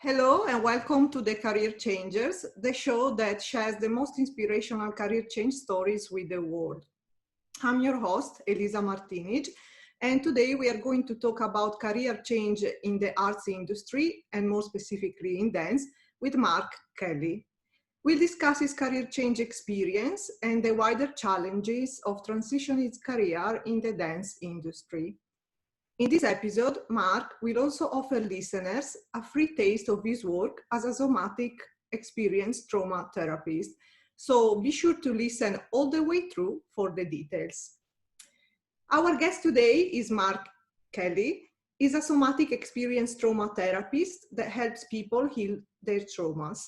Hello and welcome to the Career Changers, the show that shares the most inspirational career change stories with the world. I'm your host, Elisa Martinez, and today we are going to talk about career change in the arts industry and more specifically in dance with Mark Kelly. We'll discuss his career change experience and the wider challenges of transitioning his career in the dance industry. In this episode, Mark will also offer listeners a free taste of his work as a somatic experience trauma therapist. So be sure to listen all the way through for the details. Our guest today is Mark Kelly. He's a somatic experience trauma therapist that helps people heal their traumas.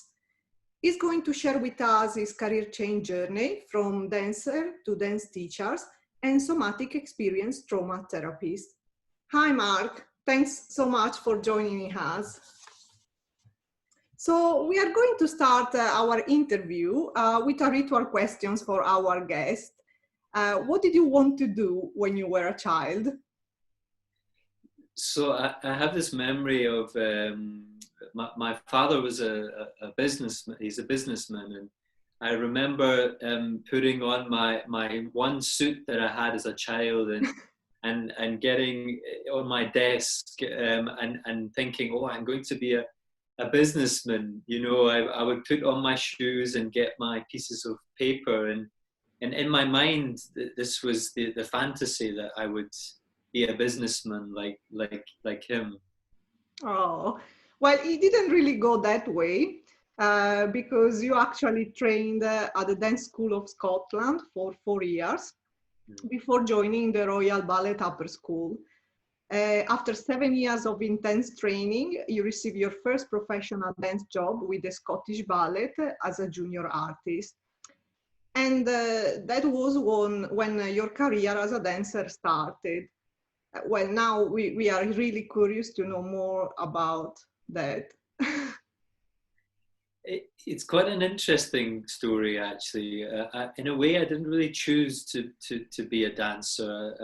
He's going to share with us his career change journey from dancer to dance teachers and somatic experience trauma therapist. Hi, Mark. Thanks so much for joining us. So we are going to start our interview with a ritual questions for our guest. What did you want to do when you were a child? So I have this memory of my father was a businessman. He's a businessman, and I remember putting on my one suit that I had as a child and getting on my desk and thinking, oh, I'm going to be a businessman. You know, I would put on my shoes and get my pieces of paper, and in my mind, this was the fantasy that I would be a businessman like him. Oh, well, it didn't really go that way because you actually trained at the Dance School of Scotland for 4 years before joining the Royal Ballet Upper School. After 7 years of intense training, you received your first professional dance job with the Scottish Ballet as a junior artist. And that was when your career as a dancer started. Well, now we are really curious to know more about that. It's quite an interesting story, actually. In a way, I didn't really choose to be a dancer.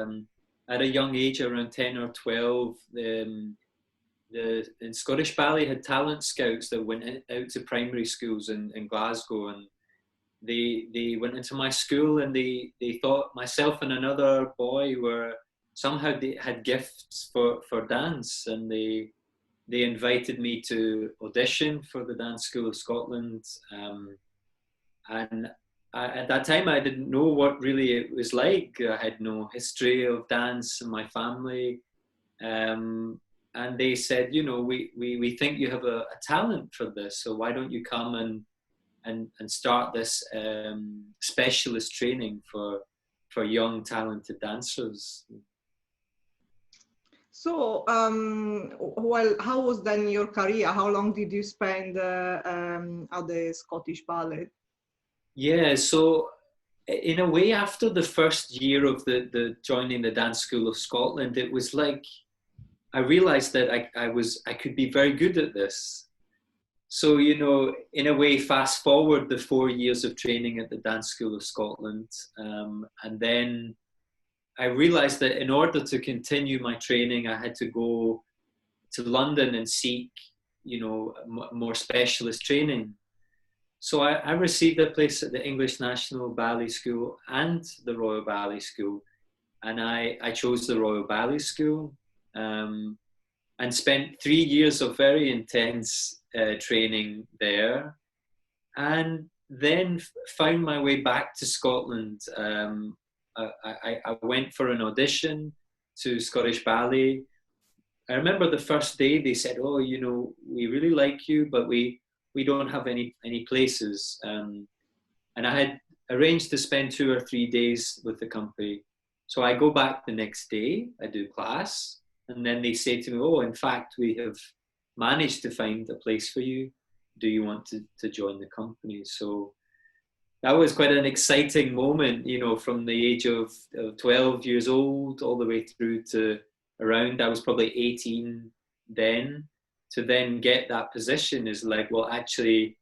At a young age, around 10 or 12, in Scottish Ballet had talent scouts that went out to primary schools in Glasgow, and they went into my school, and they thought myself and another boy were somehow they had gifts for dance, and they invited me to audition for the Dance School of Scotland. And at that time, I didn't know what really it was like. I had no history of dance in my family. And they said, you know, we think you have a talent for this, so why don't you come and start this specialist training for young, talented dancers. So, well, how was then your career? How long did you spend at the Scottish Ballet? Yeah, so in a way, after the first year of the joining the Dance School of Scotland, it was like I realized that I could be very good at this. So, you know, in a way, fast forward the 4 years of training at the Dance School of Scotland, and then I realized that in order to continue my training, I had to go to London and seek, you know, more specialist training. So I received a place at the English National Ballet School and the Royal Ballet School. And I chose the Royal Ballet School and spent 3 years of very intense training there. And then found my way back to Scotland. I went for an audition to Scottish Ballet. I remember the first day they said, oh, you know, we really like you, but we don't have any places. And I had arranged to spend 2 or 3 days with the company. So I go back the next day, I do class, and then they say to me, oh, in fact, we have managed to find a place for you. Do you want to join the company? So that was quite an exciting moment, you know, from the age of 12 years old all the way through to around, I was probably 18 then, to then get that position is like, well, actually,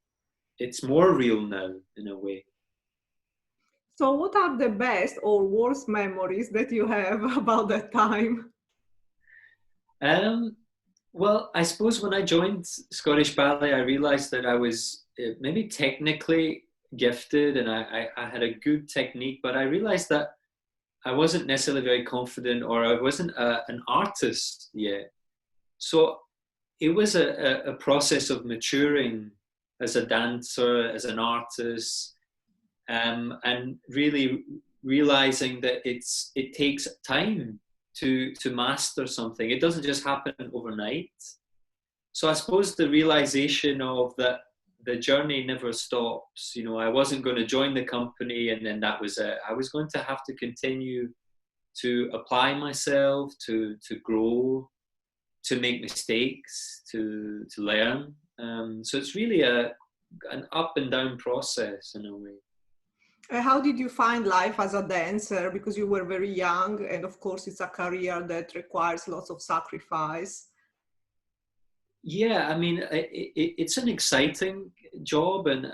it's more real now in a way. So what are the best or worst memories that you have about that time? Well, I suppose when I joined Scottish Ballet, I realized that I was maybe technically gifted and I had a good technique, but I realized that I wasn't necessarily very confident or I wasn't an artist yet. So it was a process of maturing as a dancer, as an artist, and really realizing that it takes time to master something. It doesn't just happen overnight. So I suppose the realization of that the journey never stops. You know, I wasn't going to join the company and then that was it. I was going to have to continue to apply myself, to grow, to make mistakes, to learn. So it's really an up and down process in a way. How did you find life as a dancer? Because you were very young, and of course, it's a career that requires lots of sacrifice. Yeah, I mean, it's an exciting job, and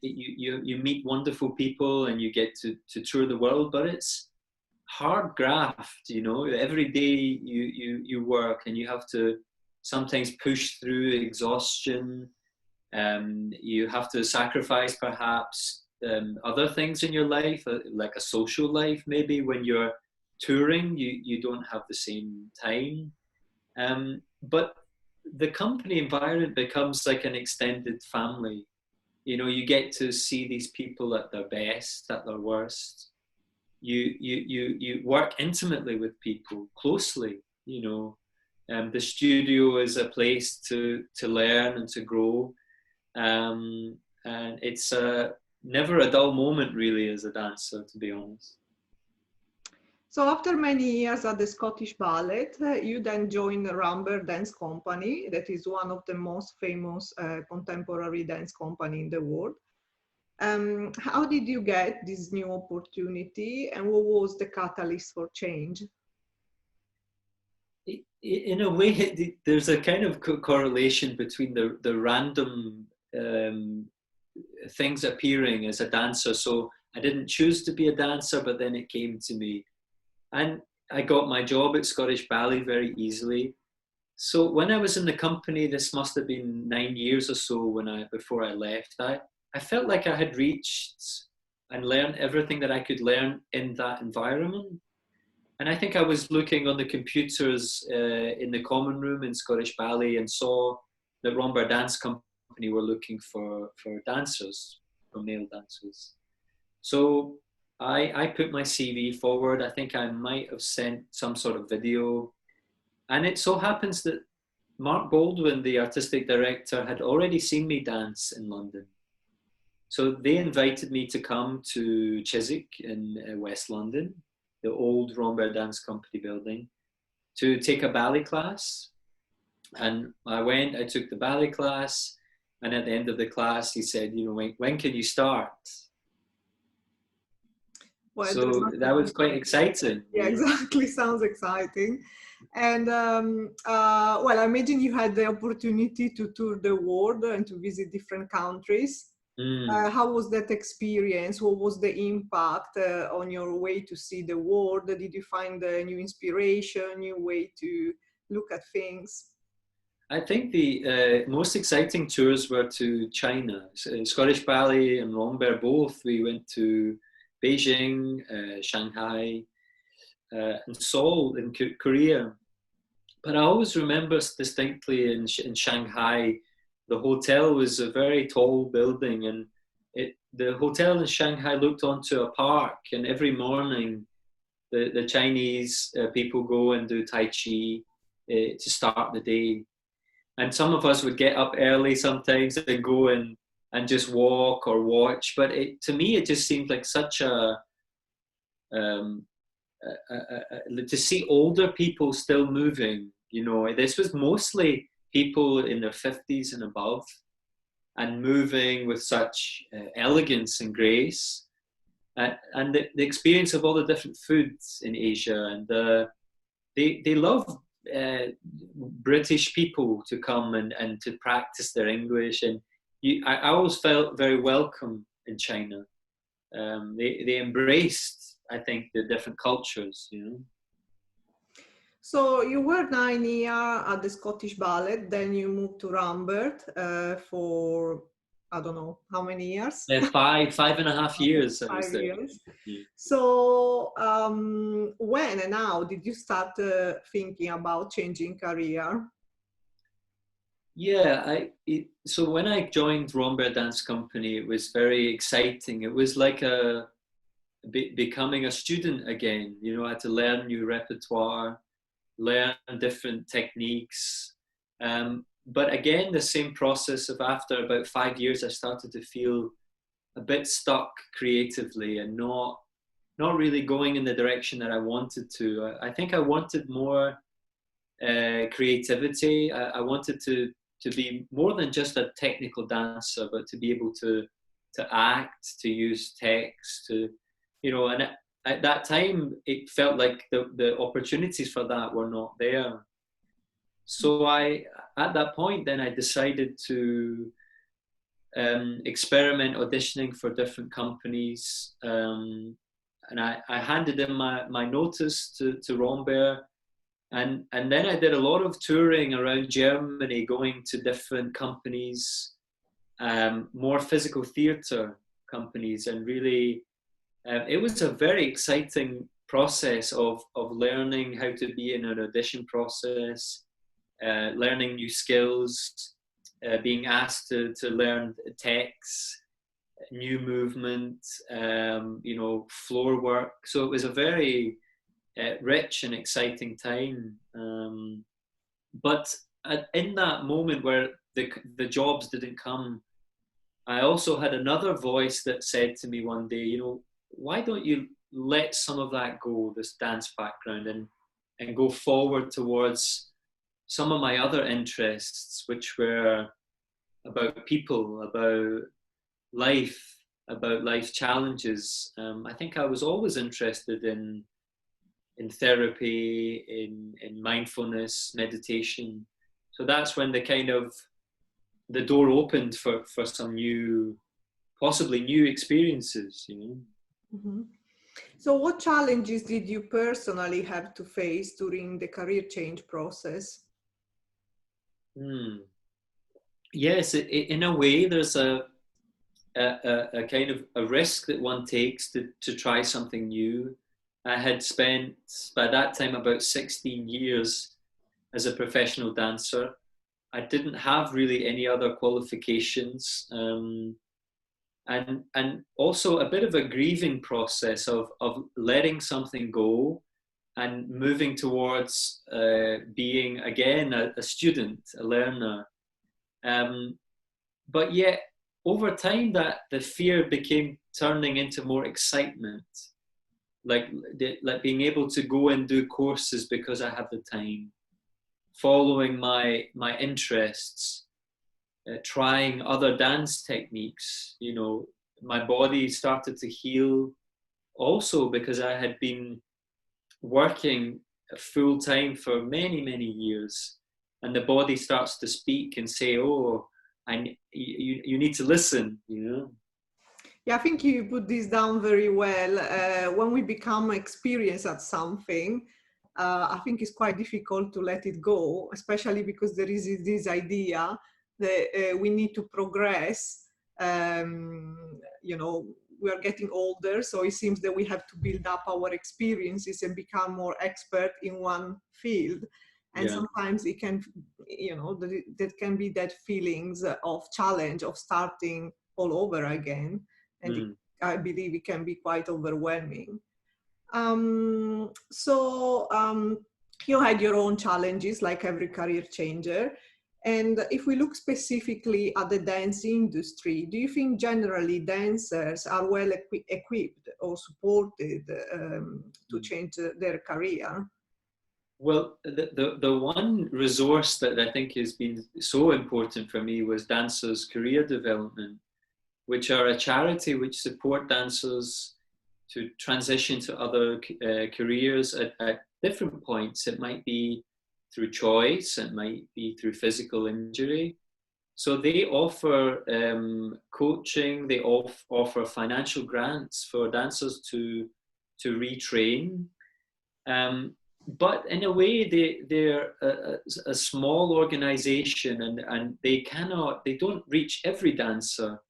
you meet wonderful people, and you get to tour the world. But it's hard graft, you know. Every day you work, and you have to sometimes push through exhaustion. You have to sacrifice perhaps other things in your life, like a social life. Maybe when you're touring, you don't have the same time. But the company environment becomes like an extended family. You know, you get to see these people at their best, at their worst. You work intimately with people closely. You know, the studio is a place to learn and to grow. And it's never a dull moment really as a dancer, to be honest. So after many years at the Scottish Ballet, you then joined the Rambert Dance Company, that is one of the most famous contemporary dance company in the world. How did you get this new opportunity, and what was the catalyst for change? In a way, there's a kind of correlation between the random things appearing as a dancer. So I didn't choose to be a dancer, but then it came to me. And I got my job at Scottish Ballet very easily. So when I was in the company, this must have been 9 years or so before I left, I felt like I had reached and learned everything that I could learn in that environment. And I think I was looking on the computers in the common room in Scottish Ballet and saw that Rambert Dance Company were looking for dancers, for male dancers. So I put my CV forward. I think I might have sent some sort of video. And it so happens that Mark Baldwin, the artistic director, had already seen me dance in London. So they invited me to come to Chiswick in West London, the old Rambert Dance Company building, to take a ballet class. And I went, I took the ballet class, and at the end of the class, he said, you know, when can you start? Well, so that was quite exciting. Yeah, exactly. Sounds exciting. And well, I imagine you had the opportunity to tour the world and to visit different countries. How was that experience? What was the impact on your way to see the world? Did you find a new inspiration, new way to look at things? I think the most exciting tours were to China. Scottish Ballet and Rambert both. We went to Beijing, Shanghai, and Seoul in Korea. But I always remember distinctly in Shanghai, the hotel was a very tall building, and the hotel in Shanghai looked onto a park, and every morning the Chinese people go and do Tai Chi to start the day. And some of us would get up early sometimes and go and just walk or watch. But to me, it just seemed like such to see older people still moving. You know, this was mostly people in their 50s and above, and moving with such elegance and grace. And the experience of all the different foods in Asia, and they love British people to come and to practice their English, and I always felt very welcome in China. They embraced, I think, the different cultures, you know. So you were 9 years at the Scottish Ballet, then you moved to Rambert for, I don't know, how many years? 5.5 years I was 5 there. years. Yeah. So when and how did you start thinking about changing career? Yeah, so when I joined Rambert Dance Company, it was very exciting. It was like becoming a student again. You know, I had to learn new repertoire, learn different techniques. But again, the same process of after about 5 years, I started to feel a bit stuck creatively and not really going in the direction that I wanted to. I think I wanted more creativity. I wanted to be more than just a technical dancer, but to be able to act, to use text, to, you know, and at that time it felt like the opportunities for that were not there. So at that point, then I decided to experiment auditioning for different companies. And I handed in my notice to Rambert. And then I did a lot of touring around Germany, going to different companies, more physical theatre companies, and really, it was a very exciting process of learning how to be in an audition process, learning new skills, being asked to learn text, new movement, you know, floor work. So it was a very rich and exciting time. But in that moment where the jobs didn't come, I also had another voice that said to me one day, you know, why don't you let some of that go, this dance background, and go forward towards some of my other interests, which were about people, about life challenges. I think I was always interested in therapy, in mindfulness, meditation. So that's when the door opened for some possibly new experiences, you know. Mm-hmm. So what challenges did you personally have to face during the career change process? Yes, in a way, there's a kind of a risk that one takes to try something new. I had spent by that time about 16 years as a professional dancer. I didn't have really any other qualifications, and also a bit of a grieving process of letting something go and moving towards being again a student, a learner. But yet, over time, that the fear became turning into more excitement, like being able to go and do courses because I have the time, following my interests, trying other dance techniques. You know, my body started to heal also because I had been working full time for many years, and the body starts to speak and say, "Oh, you need to listen," you know. Yeah, I think you put this down very well. When we become experienced at something, I think it's quite difficult to let it go, especially because there is this idea that we need to progress. You know, we are getting older, so it seems that we have to build up our experiences and become more expert in one field. And Yeah. sometimes it can, you know, that can be that feelings of challenge of starting all over again. And I believe it can be quite overwhelming. You had your own challenges like every career changer. And if we look specifically at the dance industry, do you think generally dancers are well equipped or supported to change their career? Well, the one resource that I think has been so important for me was Dancers Career Development, which are a charity which support dancers to transition to other careers at different points. It might be through choice, it might be through physical injury. So they offer coaching, they offer financial grants for dancers to retrain. but in a way, they're a small organization, and they don't reach every dancer.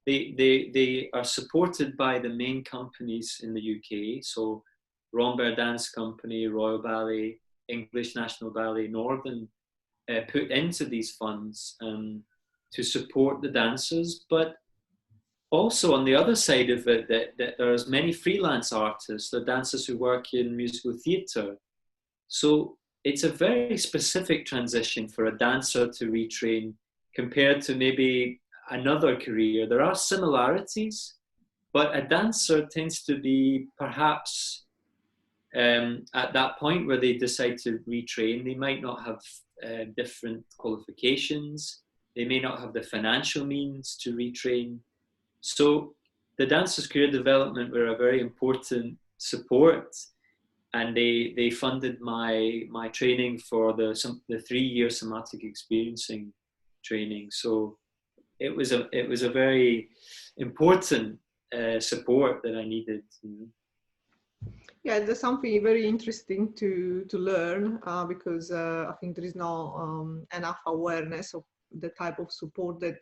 They are supported by the main companies in the UK. So Rambert Dance Company, Royal Ballet, English National Ballet, Northern put into these funds to support the dancers. But also on the other side of it, that there's many freelance artists, the dancers who work in musical theatre. So it's a very specific transition for a dancer to retrain compared to maybe another career. There are similarities, but a dancer tends to be perhaps at that point where they decide to retrain, they might not have different qualifications. They may not have the financial means to retrain. So the dancers' career development were a very important support, and they funded my training for the 3-year somatic experiencing training. So it was a very important support that I needed. Yeah, there's something very interesting to learn because I think there is no enough awareness of the type of support that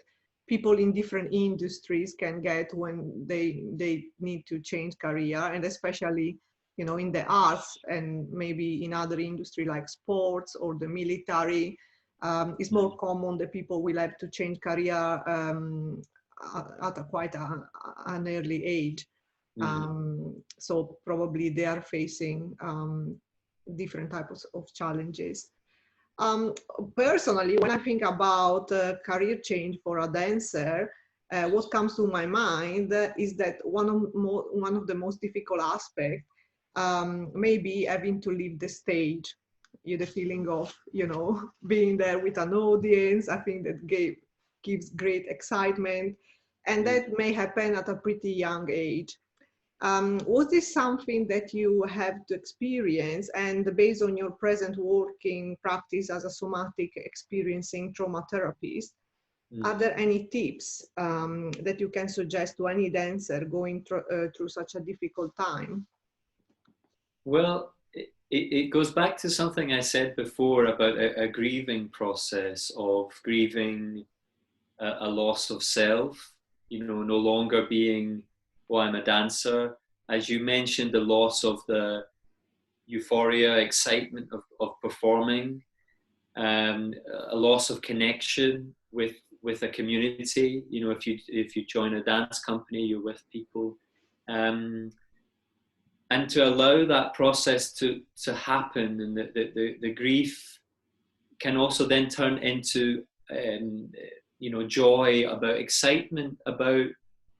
people in different industries can get when they need to change career, and especially, you know, in the arts and maybe in other industry like sports or the military. It's more common that people will have to change career at a quite an early age. So probably they are facing different types of challenges. Personally, when I think about career change for a dancer, what comes to my mind is that one of the most difficult aspects maybe having to leave the stage. The feeling of, you know, being there with an audience. I think that gives great excitement, and that may happen at a pretty young age. Was this something that you have to experience, and based on your present working practice as a somatic experiencing trauma therapist, are there any tips that you can suggest to any dancer going through such a difficult time? Well, it goes back to something I said before about a grieving process of grieving a loss of self, you know, no longer being, well, I'm a dancer. As you mentioned, the loss of the euphoria, excitement of performing, a loss of connection with a community. You know, if you join a dance company, you're with people. And to allow that process to happen, and the grief can also then turn into you know, joy, about excitement, about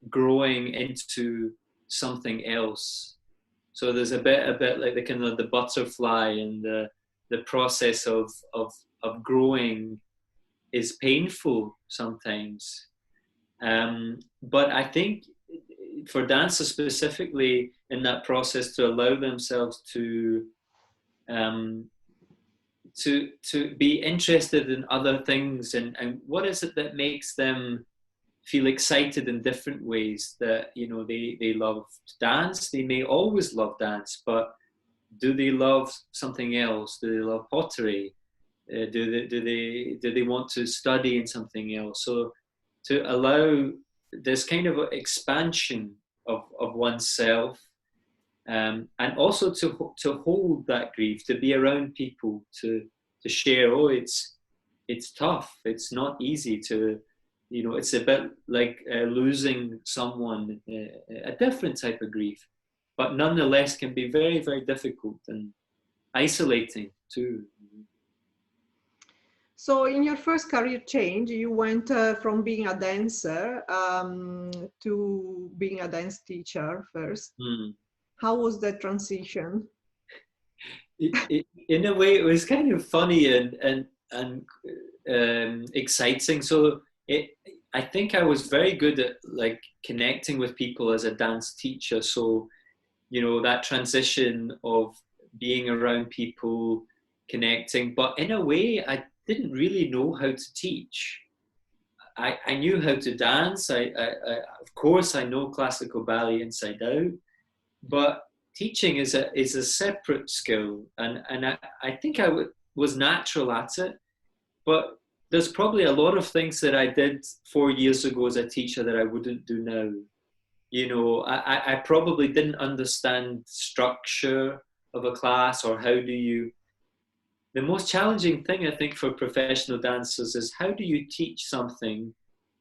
growing into something else. So there's a bit like the kind of the butterfly, and the process of growing is painful sometimes. But I think for dancers specifically, in that process, to allow themselves to be interested in other things, and what is it that makes them feel excited in different ways. That, you know, they love dance, they may always love dance, but do they love something else? Do they love pottery? Do they want to study in something else? So to allow this kind of expansion of oneself, and also to hold that grief, to be around people, to share. Oh, it's tough. It's not easy to, you know, it's a bit like losing someone, a different type of grief, but nonetheless can be very, very difficult and isolating too. So in your first career change, you went from being a dancer to being a dance teacher first. How was that transition? In a way, it was kind of funny and exciting. So I think I was very good at like connecting with people as a dance teacher. So, you know, that transition of being around people, connecting, but in a way, I didn't really know how to teach. I knew how to dance. I of course, I know classical ballet inside out, but teaching is a separate skill, and I think was natural at it, but there's probably a lot of things that I did 4 years ago as a teacher that I wouldn't do now. You know, I probably didn't understand structure of a class, or how do you. The most challenging thing, I think, for professional dancers is how do you teach something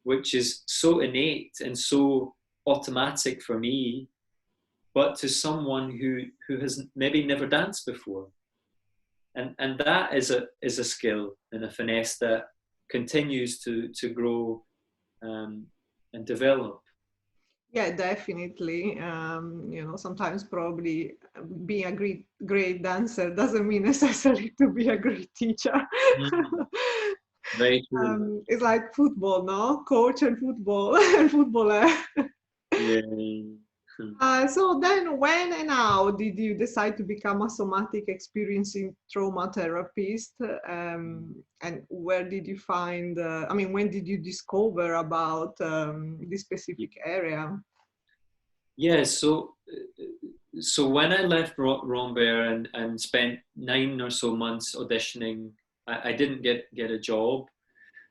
which is so innate and so automatic for me, but to someone who has maybe never danced before. And that is a skill and a finesse that continues to grow and develop. Yeah, definitely. You know, sometimes probably being a great dancer doesn't mean necessarily to be a great teacher. Mm, very true. It's like football, no? Coach and football and footballer. Yeah. So then when and how did you decide to become a somatic experiencing trauma therapist? And where did you find, I mean, when did you discover about this specific area? Yeah, so when I left Rambert and spent 9 or so months auditioning, I didn't get a job.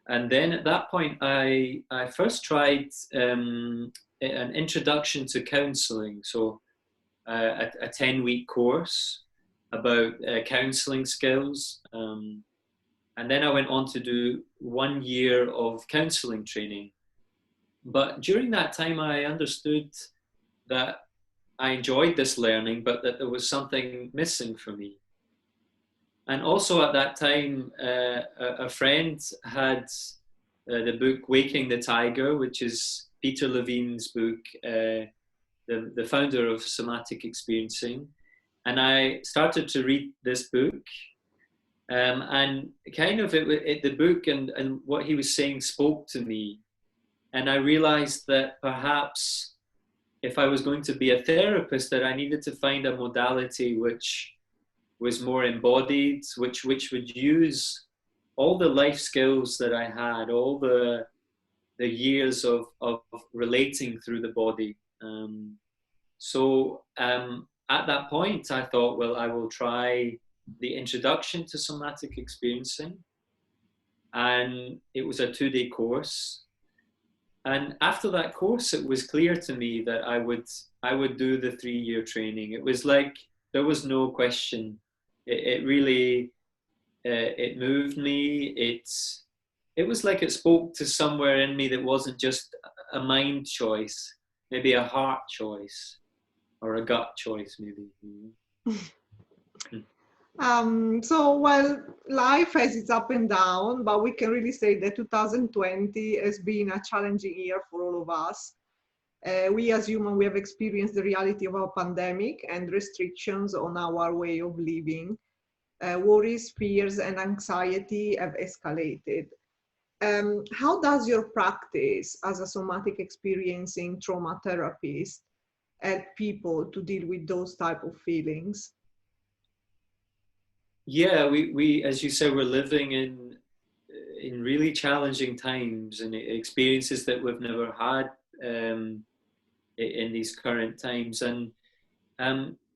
And then at that point, I first tried an introduction to counselling, so a 10-week course about counselling skills. And then I went on to do 1 year of counselling training. But during that time, I understood that I enjoyed this learning, but that there was something missing for me. And also at that time, a friend had the book Waking the Tiger, which is Peter Levine's book, the founder of Somatic Experiencing. And I started to read this book. And kind of the book and what he was saying spoke to me. And I realized that perhaps if I was going to be a therapist, that I needed to find a modality which was more embodied, which would use all the life skills that I had, all the years of relating through the body. So at that point, I thought, well, I will try the introduction to somatic experiencing. And it was a 2-day course. And after that course, it was clear to me that I would do the 3-year training. It was like, there was no question. It really, it moved me. It was like it spoke to somewhere in me that wasn't just a mind choice, maybe a heart choice or a gut choice, maybe. So, well, life has its up and down, but we can really say that 2020 has been a challenging year for all of us. We as humans, we have experienced the reality of a pandemic and restrictions on our way of living. Worries, fears, and anxiety have escalated. How does your practice as a somatic experiencing trauma therapist help people to deal with those type of feelings? Yeah, we as you said, we're living in really challenging times and experiences that we've never had in these current times. And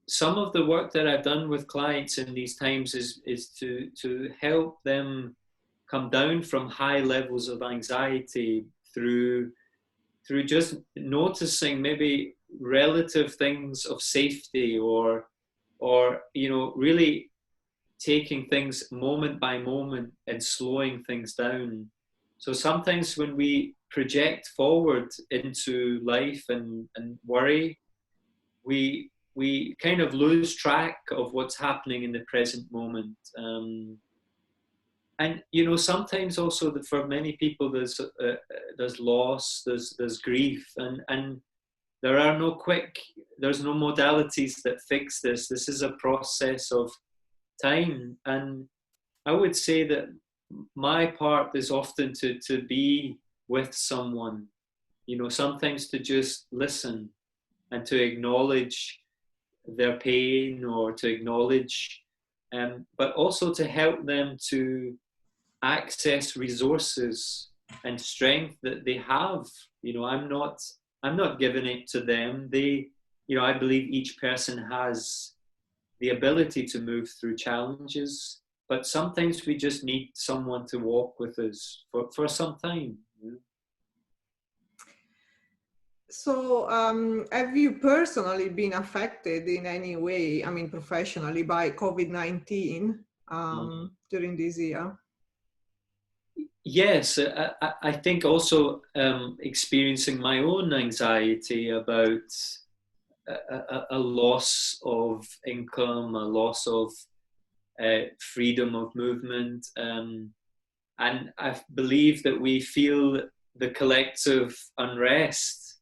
some of the work that I've done with clients in these times is to help them come down from high levels of anxiety through just noticing maybe relative things of safety, or really taking things moment by moment and slowing things down. So sometimes when we project forward into life and worry, we kind of lose track of what's happening in the present moment. And sometimes also for many people there's loss, there's grief, and there's no modalities that fix this. This is a process of time. And I would say that my part is often to be with someone, sometimes to just listen and to acknowledge their pain, or to acknowledge, but also to help them to access resources and strength that they have. I'm not giving it to them. They I believe each person has the ability to move through challenges, but sometimes we just need someone to walk with us for some time. So, have you personally been affected in any way, I mean, professionally, by COVID-19 during this year? Yes, I think also experiencing my own anxiety about a loss of income, a loss of freedom of movement. And I believe that we feel the collective unrest,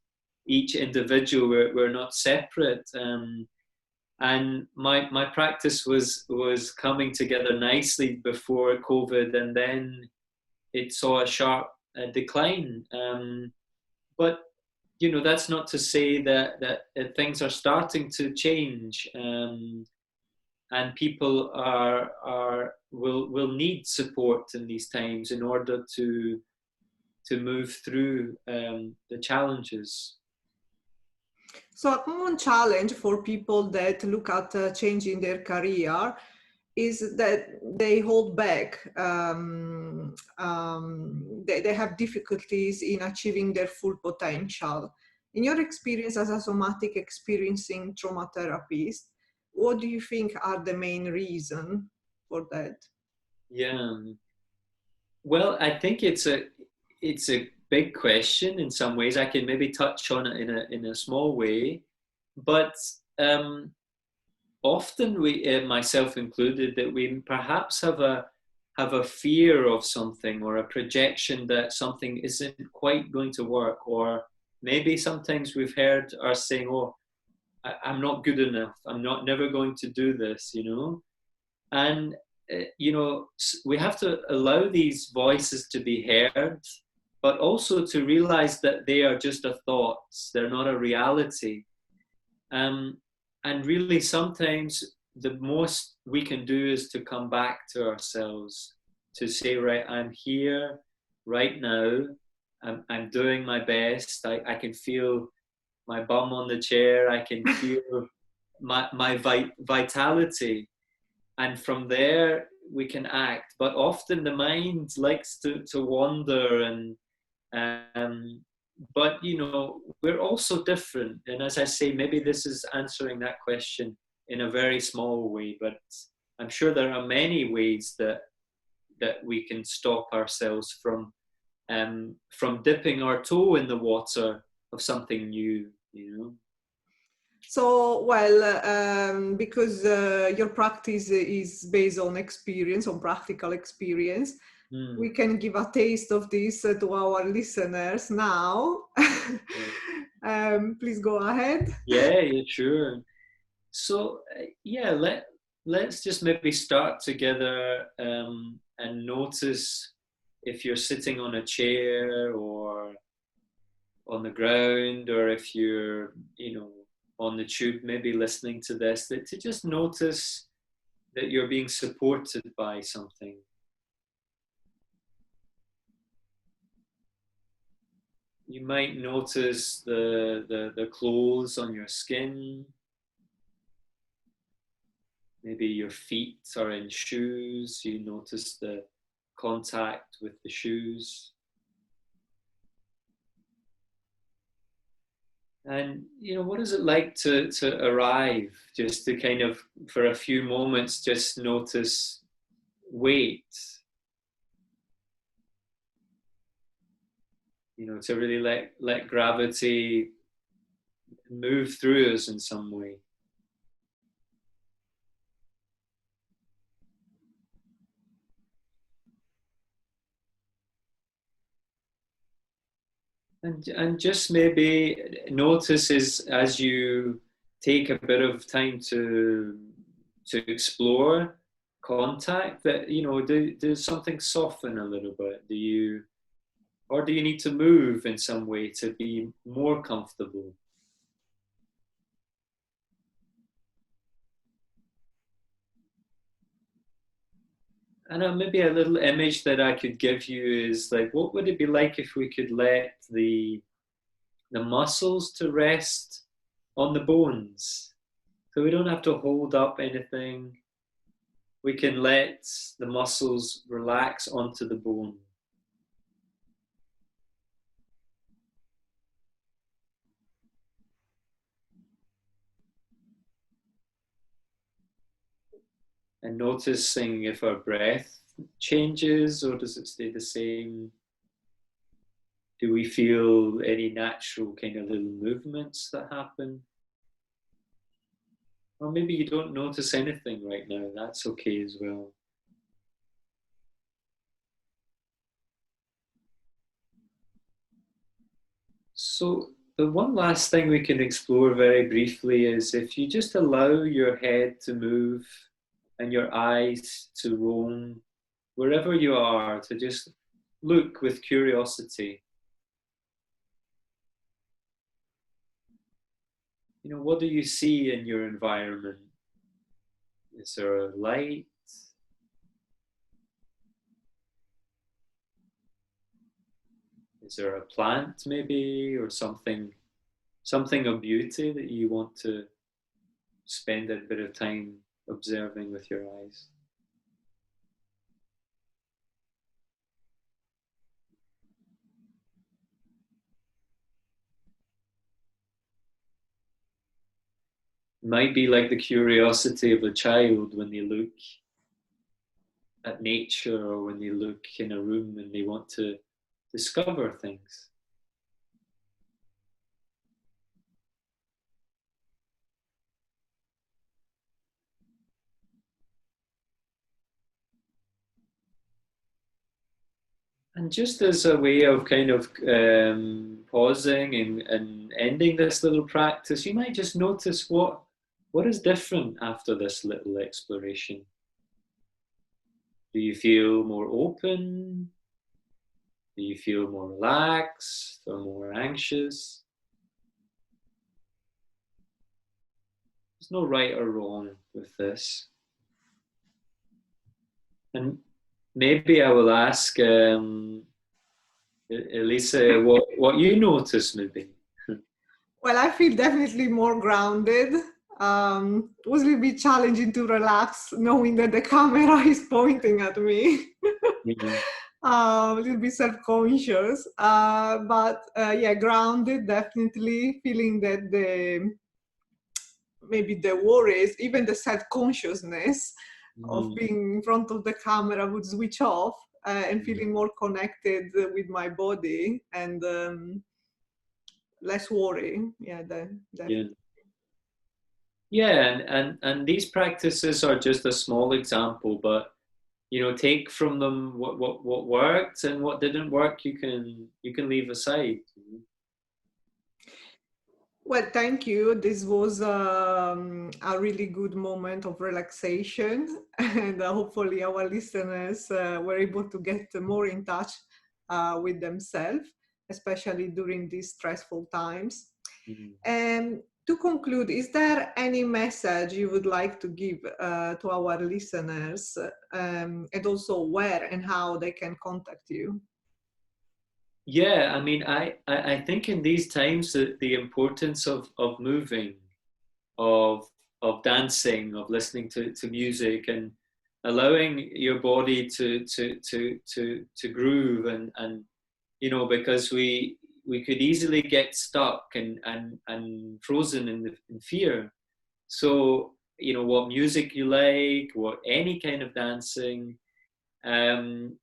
each individual, we're not separate. And my practice was coming together nicely before COVID, and then it saw a sharp decline. But that's not to say that things are starting to change, and people will need support in these times in order to move through the challenges. So a common challenge for people that look at changing their career is that they hold back. They have difficulties in achieving their full potential. In your experience as a somatic experiencing trauma therapist, what do you think are the main reasons for that? Yeah. Well, I think it's a big question in some ways. I can maybe touch on it in a small way, but often we, myself included, that we perhaps have a fear of something, or a projection that something isn't quite going to work, or maybe sometimes we've heard us saying, "Oh, I'm not good enough. I'm not never going to do this," and we have to allow these voices to be heard, but also to realize that they are just a thoughts. They're not a reality. And really, sometimes the most we can do is to come back to ourselves, to say, right, I'm here right now. I'm doing my best. I can feel my bum on the chair. I can feel my vitality. And from there, we can act. But often the mind likes to wander, but we're also different. And as I say, maybe this is answering that question in a very small way, but I'm sure there are many ways that we can stop ourselves from dipping our toe in the water of something new. So, well, because your practice is based on experience, on practical experience, we can give a taste of this to our listeners now. Please go ahead. Yeah, sure. So, let's just maybe start together and notice if you're sitting on a chair or on the ground, or if you're, on the tube, maybe listening to this, to just notice that you're being supported by something. You might notice the clothes on your skin. Maybe your feet are in shoes. You notice the contact with the shoes. And, what is it like to arrive, just to kind of, for a few moments, just notice weight, to really let gravity move through us in some way. And just maybe notice as you take a bit of time to explore contact, that does something soften a little bit? Do you need to move in some way to be more comfortable? And maybe a little image that I could give you is like, what would it be like if we could let the muscles to rest on the bones. So we don't have to hold up anything. We can let the muscles relax onto the bone. And noticing if our breath changes or does it stay the same? Do we feel any natural kind of little movements that happen? Or maybe you don't notice anything right now. That's okay as well. So the one last thing we can explore very briefly is if you just allow your head to move and your eyes to roam wherever you are, to just look with curiosity. You know, what do you see in your environment? Is there a light? Is there a plant maybe, or something of beauty that you want to spend a bit of time observing with your eyes? Might be like the curiosity of a child when they look at nature or when they look in a room and they want to discover things. And just as a way of kind of pausing and ending this little practice, you might just notice what is different after this little exploration. Do you feel more open? Do you feel more relaxed or more anxious? There's no right or wrong with this. And maybe I will ask Elisa what you notice maybe. Well, I feel definitely more grounded. It was a little bit challenging to relax knowing that the camera is pointing at me. Mm-hmm. A little bit self-conscious, but yeah, grounded, definitely feeling that maybe the worries, even the self-consciousness of being in front of the camera would switch off, and feeling more connected with my body and less worry. Yeah, definitely. Yeah, and these practices are just a small example, but you know, take from them what worked and what didn't work. You can leave aside. Well, thank you. This was a really good moment of relaxation, and hopefully our listeners were able to get more in touch with themselves, especially during these stressful times. Mm-hmm. And to conclude, is there any message you would like to give to our listeners, and also where and how they can contact you? Yeah, I mean, I think in these times that the importance of moving, of dancing, of listening to music, and allowing your body to groove and you know, because we could easily get stuck and frozen in fear. So you know, what music you like, what any kind of dancing, um,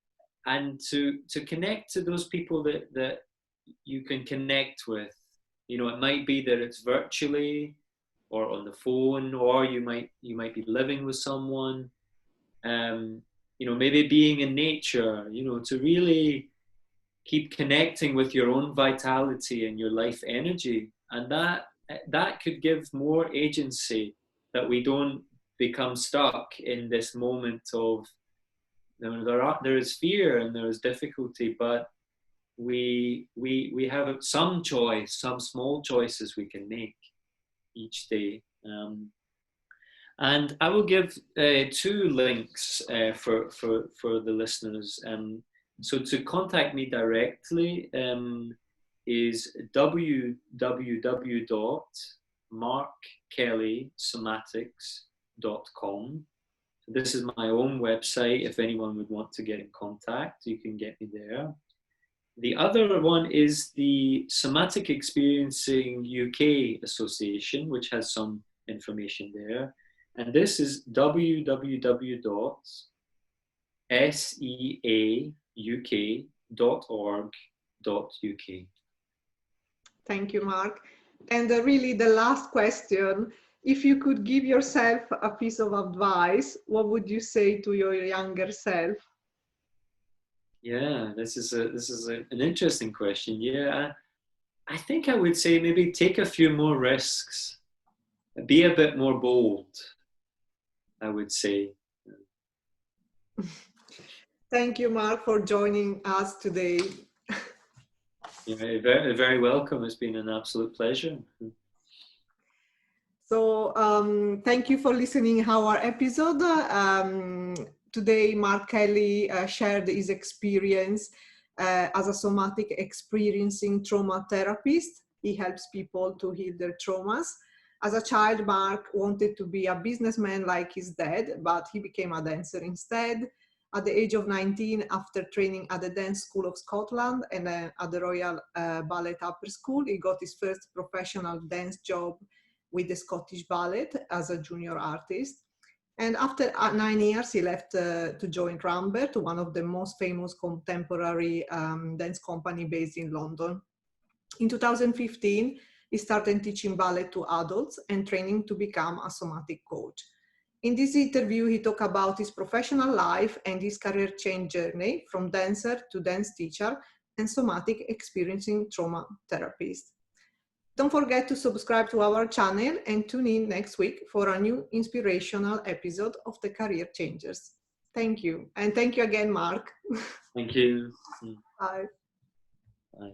and to connect to those people that you can connect with. You know, it might be that it's virtually or on the phone, or you might be living with someone. You know, maybe being in nature. You know, to really keep connecting with your own vitality and your life energy, and that could give more agency, that we don't become stuck in this moment of, you know, there is fear and there is difficulty, but we have some choice, some small choices we can make each day. And I will give two links for the listeners. So to contact me directly is www.rambert, markkellysomatics.com. This is my own website. If anyone would want to get in contact, you can get me there. The other one is the Somatic Experiencing UK Association, which has some information there. And this is www.seauk.org.uk. Thank you, Mark. And really the last question, if you could give yourself a piece of advice, what would you say to your younger self? Yeah, this is an interesting question. Yeah, I think I would say maybe take a few more risks, be a bit more bold, I would say. Thank you, Mark, for joining us today. You're very, very welcome. It's been an absolute pleasure. So thank you for listening our episode. Today, Mark Kelly shared his experience as a somatic experiencing trauma therapist. He helps people to heal their traumas. As a child, Mark wanted to be a businessman like his dad, but he became a dancer instead. At the age of 19, after training at the Dance School of Scotland and at the Royal Ballet Upper School, he got his first professional dance job with the Scottish Ballet as a junior artist. And after 9 years, he left to join Rambert, one of the most famous contemporary dance company based in London. In 2015, he started teaching ballet to adults and training to become a somatic coach. In this interview, he talked about his professional life and his career change journey from dancer to dance teacher and somatic experiencing trauma therapist. Don't forget to subscribe to our channel and tune in next week for a new inspirational episode of The Career Changers. Thank you. And thank you again, Mark. Thank you. Bye. Bye.